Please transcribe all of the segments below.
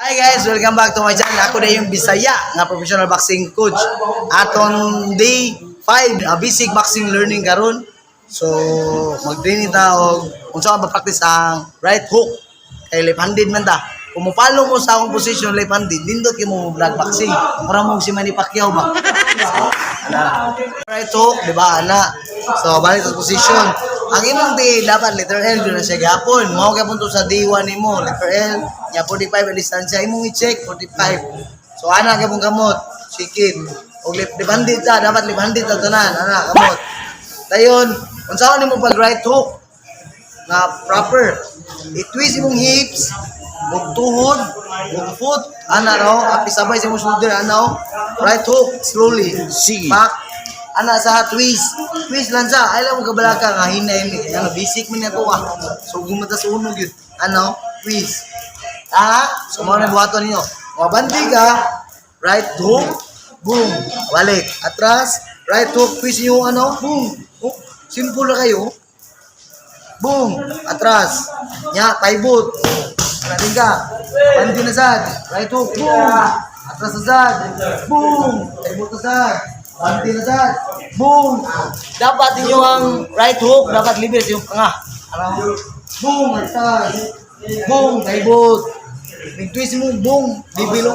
Hi guys, welcome back to my channel. Ako na yung Bisaya nga professional boxing coach. Aton day 5, basic boxing learning karon. So, mag-training ta og unsa ka ba-practice ang right hook kay left-handed man ta. Kung mo-follow mo sa akong position left-handed, dindot kay mo vlog boxing. Para mo si Manny Pacquiao ba. Right hook, di ba ana? So, balik sa position. Ang imong day dapat letter L yun na siya gapon. Mao gyapon to sa day 1 nimo, letter L. Nya 45 ang distansya imong i-check 45. So ana gyapon kamot, sikit. Og left-handed ta, dapat left-handed ta tanan, ana kamot. Dayon, unsaon nimo pag right hook na proper. I-twist imong hips, ug tuhod, ug foot, ana no, api sabay sa imong shoulder, ana right hook slowly. Sige. Back, ana sa twist. Twist lang sa, ay lang mo kabalaka nga hinay mi. Kaya basic man ako ah. So gumata sa unog yun. Ano? Twist. So mo na buhaton ninyo. Mabandi ka, right hook, boom. Balik. Atras, right hook, twist yung ano, boom. Oh, simple na kayo. Boom. Atras. Nya, taibot. Natin ka. Bandi na sad. Right hook, boom. Atras na sad. Boom. Taibot na sad. Bandi na sad. Boom. Dapat inyo ang right hook, dapat libre yung panga. Boom. Atras. Boom. Taibot. Nag-twist mo, boom. Libilo.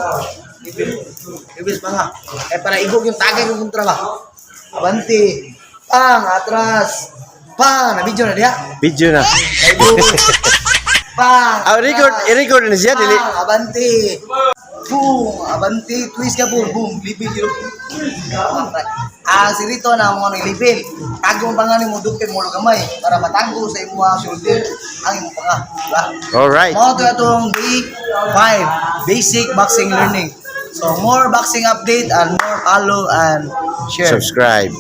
Libilo pa nga. Eh, para igog yung tagay ng kontra ba? Abanti. Pang, atras. Pang, na-video na diya. Video na. Pang. I-record na siya, dili. Pang, abanti. Boom, abanti. Twist ka, boom, boom. Libilo. Si Rito na mga naglibil. Tago ang pangalan mo, dukit mo kamay. Para matago sa imo shoulder ang imo panga. Diba? Alright. Mga ito itong day 5, basic boxing learning. So, more boxing update and more follow and share. Subscribe.